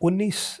19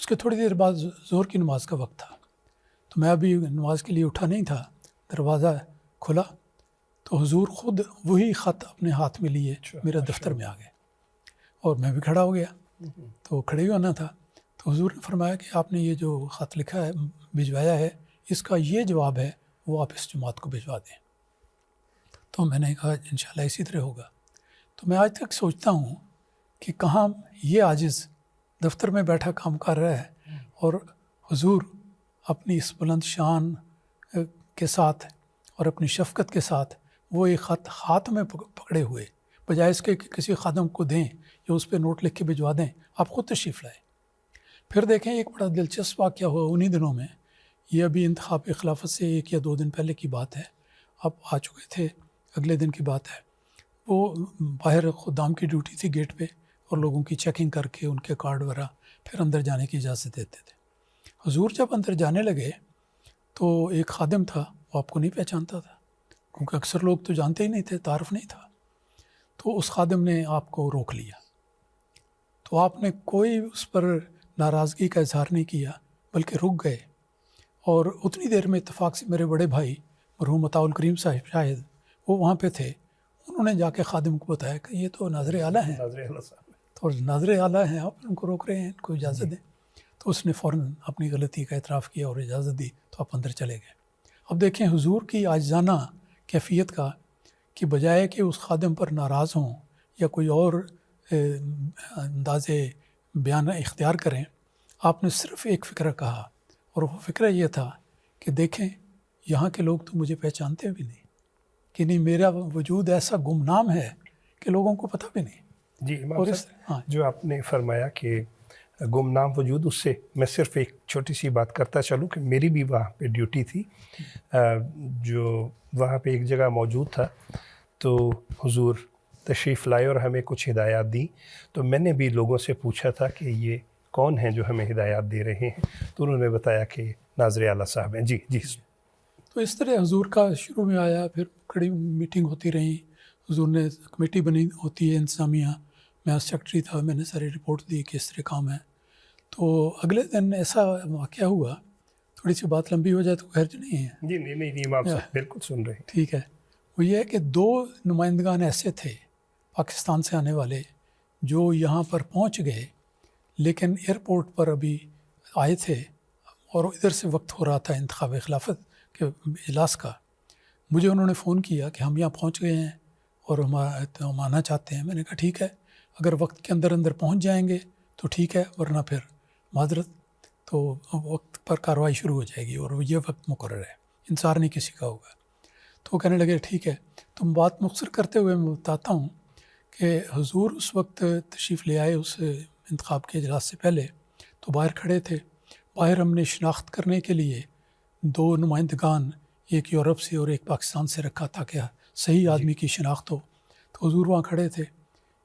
اس کے تھوڑی دیر بعد ظہر کی نماز کا وقت تھا، تو میں ابھی نماز کے لیے اٹھا نہیں تھا، دروازہ کھلا تو حضور خود وہی خط اپنے ہاتھ میں لیے میرے دفتر میں آ گئے، اور میں بھی کھڑا ہو گیا، تو کھڑے ہی ہونا تھا، تو حضور نے فرمایا کہ آپ نے یہ جو خط لکھا ہے بھجوایا ہے، اس کا یہ جواب ہے، وہ آپ اس جماعت کو بھجوا دیں۔ تو میں نے کہا انشاءاللہ اسی طرح ہوگا۔ تو میں آج تک سوچتا ہوں کہ کہاں یہ عاجز دفتر میں بیٹھا کام کر رہا ہے، اور حضور اپنی اس بلند شان کے ساتھ اور اپنی شفقت کے ساتھ وہ ایک خط ہاتھ میں پکڑے ہوئے، بجائے اس کے کہ کسی خادم کو دیں یا اس پہ نوٹ لکھ کے بھجوا دیں، آپ خود تشریف لائے۔ پھر دیکھیں ایک بڑا دلچسپ واقعہ ہوا انہی دنوں میں، یہ ابھی انتخاب خلافت سے 1 یا 2 دن پہلے کی بات ہے، اب آ چکے تھے، اگلے دن کی بات ہے۔ وہ باہر خدام کی ڈیوٹی تھی گیٹ پہ، اور لوگوں کی چیکنگ کر کے ان کے کارڈ وغیرہ پھر اندر جانے کی اجازت دیتے تھے۔ حضور جب اندر جانے لگے تو ایک خادم تھا، وہ آپ کو نہیں پہچانتا تھا، کیونکہ اکثر لوگ تو جانتے ہی نہیں تھے، تعارف نہیں تھا، تو اس خادم نے آپ کو روک لیا، تو آپ نے کوئی اس پر ناراضگی کا اظہار نہیں کیا، بلکہ رک گئے، اور اتنی دیر میں اتفاق سے میرے بڑے بھائی مرحوم عطاء الکریم صاحب شاہد وہ وہاں پہ تھے، انہوں نے جا کے خادم کو بتایا کہ یہ تو ناظر اعلیٰ ہیں، تو ناظر اعلیٰ ہیں، آپ ان کو روک رہے ہیں، ان کو اجازت دیں۔ تو اس نے فوراً اپنی غلطی کا اعتراف کیا اور اجازت دی، تو آپ اندر چلے گئے۔ اب دیکھیں حضور کی عاجزانہ کیفیت کا، کہ بجائے کہ اس خادم پر ناراض ہوں یا کوئی اور انداز بیان اختیار کریں، آپ نے صرف ایک فکرہ کہا، اور وہ فکرہ یہ تھا کہ دیکھیں یہاں کے لوگ تو مجھے پہچانتے بھی نہیں، کہ نہیں میرا وجود ایسا گمنام ہے کہ لوگوں کو پتہ بھی نہیں۔ جی امام صاحب، جو آپ نے فرمایا کہ گمنام وجود، اس سے میں صرف ایک چھوٹی سی بات کرتا چلوں کہ میری بھی وہاں پہ ڈیوٹی تھی، جو وہاں پہ ایک جگہ موجود تھا، تو حضور تشریف لائے اور ہمیں کچھ ہدایات دی، تو میں نے بھی لوگوں سے پوچھا تھا کہ یہ کون ہیں جو ہمیں ہدایات دے رہے ہیں، تو انہوں نے بتایا کہ ناظر اعلیٰ صاحب ہیں۔ جی تو اس طرح حضور کا شروع میں آیا، پھر کڑی میٹنگ ہوتی رہی، حضور نے کمیٹی بنی ہوتی ہے انتظامیہ، میں سیکرٹری تھا، میں نے ساری رپورٹ دی کہ اس طرح کام ہے۔ تو اگلے دن ایسا واقعہ ہوا، تھوڑی سی بات لمبی ہو جائے تو خیر نہیں ہے، جی نہیں امام صاحب بالکل سن رہے ہیں۔ ٹھیک ہے۔ وہ یہ ہے کہ 2 نمائندگان ایسے تھے پاکستان سے آنے والے جو یہاں پر پہنچ گئے، لیکن ایئرپورٹ پر ابھی آئے تھے، اور ادھر سے وقت ہو رہا تھا انتخاب خلافت کے اجلاس کا۔ مجھے انہوں نے فون کیا کہ ہم یہاں پہنچ گئے ہیں اور ہم آنا چاہتے ہیں۔ میں نے کہا ٹھیک ہے، اگر وقت کے اندر پہنچ جائیں گے تو ٹھیک ہے، ورنہ پھر معذرت، تو وقت پر کارروائی شروع ہو جائے گی، اور یہ وقت مقرر ہے، انتظار نہیں کسی کا ہوگا۔ تو وہ کہنے لگے ٹھیک ہے۔ تو بات مختصر کرتے ہوئے میں بتاتا ہوں کہ حضور اس وقت تشریف لے آئے اس انتخاب کے اجلاس سے پہلے، تو باہر کھڑے تھے، باہر ہم نے شناخت کرنے کے لیے 2 نمائندگان، ایک یورپ سے اور ایک پاکستان سے رکھا تاکہ صحیح آدمی کی شناخت ہو۔ تو حضور وہاں کھڑے تھے،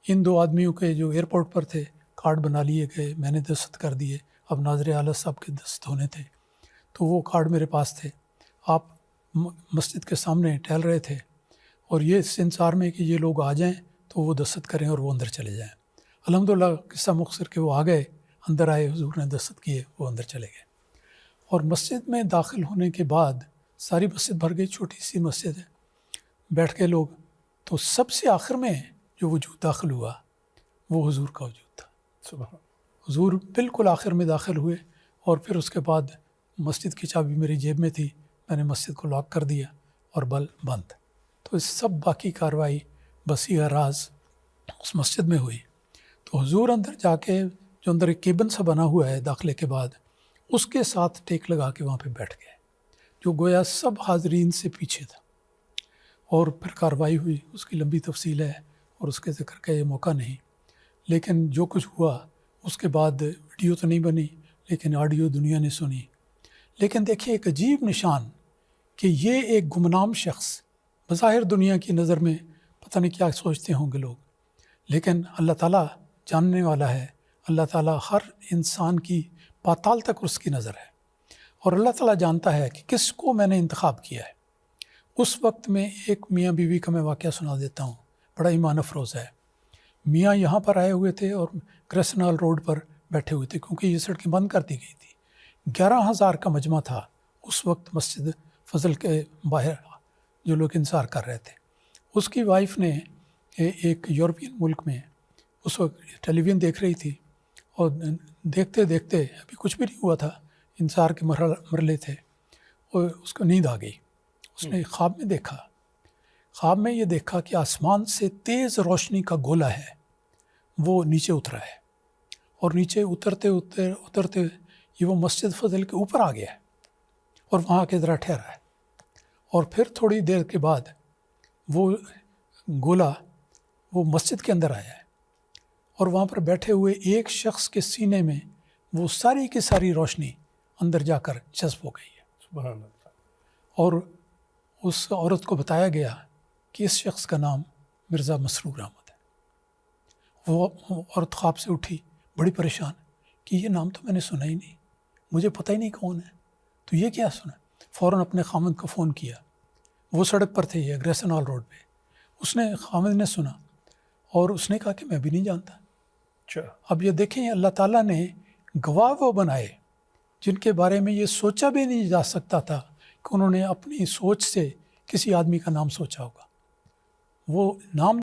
ان 2 آدمیوں کے جو ایئرپورٹ پر تھے کارڈ بنا لیے گئے، میں نے دستخط کر دیے، اب ناظر اعلیٰ صاحب کے دستخط ہونے تھے، تو وہ کارڈ میرے پاس تھے۔ آپ مسجد کے سامنے ٹہل رہے تھے، اور یہ اس انتظار میں کہ یہ لوگ آ جائیں تو وہ دستخط کریں اور وہ اندر چلے جائیں۔ الحمدللہ قصہ مختصر کہ وہ آ گئے، اندر آئے، حضور نے دستخط کیے، وہ اندر چلے گئے۔ اور مسجد میں داخل ہونے کے بعد ساری مسجد بھر گئی، چھوٹی سی مسجد ہے، بیٹھ کے لوگ، تو سب سے آخر میں جو وجود داخل ہوا وہ حضور کا وجود تھا۔ سبحان۔ حضور بالکل آخر میں داخل ہوئے، اور پھر اس کے بعد مسجد کی چابی میری جیب میں تھی، میں نے مسجد کو لاک کر دیا اور بند۔ تو اس سب باقی کارروائی بصیغ راز اس مسجد میں ہوئی۔ تو حضور اندر جا کے، جو اندر ایک کیبن سا بنا ہوا ہے داخلے کے بعد، اس کے ساتھ ٹیک لگا کے وہاں پہ بیٹھ گئے، جو گویا سب حاضرین سے پیچھے تھا۔ اور پھر کارروائی ہوئی، اس کی لمبی تفصیل ہے اور اس کے ذکر کا یہ موقع نہیں، لیکن جو کچھ ہوا اس کے بعد ویڈیو تو نہیں بنی، لیکن آڈیو دنیا نے سنی۔ لیکن دیکھیے ایک عجیب نشان کہ یہ ایک گمنام شخص، بظاہر دنیا کی نظر میں پتہ نہیں کیا سوچتے ہوں گے لوگ، لیکن اللہ تعالیٰ جاننے والا ہے، اللہ تعالیٰ ہر انسان کی پاتال تک اس کی نظر ہے، اور اللہ تعالیٰ جانتا ہے کہ کس کو میں نے انتخاب کیا ہے۔ اس وقت میں ایک میاں بیوی کا میں واقعہ سنا دیتا ہوں، بڑا ایمان افروز ہے۔ میاں یہاں پر آئے ہوئے تھے اور کرسنال روڈ پر بیٹھے ہوئے تھے کیونکہ یہ سڑکیں بند کر دی گئی تھی. 11,000 کا مجمع تھا اس وقت مسجد فضل کے باہر جو لوگ انتظار کر رہے تھے. اس کی وائف نے ایک یورپین ملک میں اس وقت ٹیلی ویژن دیکھ رہی تھی اور دیکھتے دیکھتے ابھی کچھ بھی نہیں ہوا تھا، انتظار کے مرحلے تھے، اور اس کو نیند آ گئی. اس نے خواب میں یہ دیکھا کہ آسمان سے تیز روشنی کا گولا ہے وہ نیچے اترا ہے، اور نیچے اترتے یہ وہ مسجد فضل کے اوپر آ گیا ہے اور وہاں کے ذرا ٹھہرا ہے. اور پھر تھوڑی دیر کے بعد وہ گولا وہ مسجد کے اندر آیا ہے، اور وہاں پر بیٹھے ہوئے ایک شخص کے سینے میں وہ ساری کی ساری روشنی اندر جا کر جذب ہو گئی ہے. سبحان اللہ. اور اس عورت کو بتایا گیا کہ اس شخص کا نام مرزا مسرور احمد ہے. وہ عورت خواب سے اٹھی بڑی پریشان کہ یہ نام تو میں نے سنا ہی نہیں، مجھے پتہ ہی نہیں کون ہے، تو یہ کیا سنا. فوراً اپنے خامند کو فون کیا. وہ سڑک پر تھے، یہ گریسن ہال روڈ پہ. اس نے خامند نے سنا اور اس نے کہا کہ میں بھی نہیں جانتا. اب یہ دیکھیں اللہ تعالیٰ نے گواہ وہ بنائے جن کے بارے میں یہ سوچا بھی نہیں جا سکتا تھا کہ انہوں نے اپنی سوچ سے کسی آدمی کا نام سوچا ہوگا. وہ نام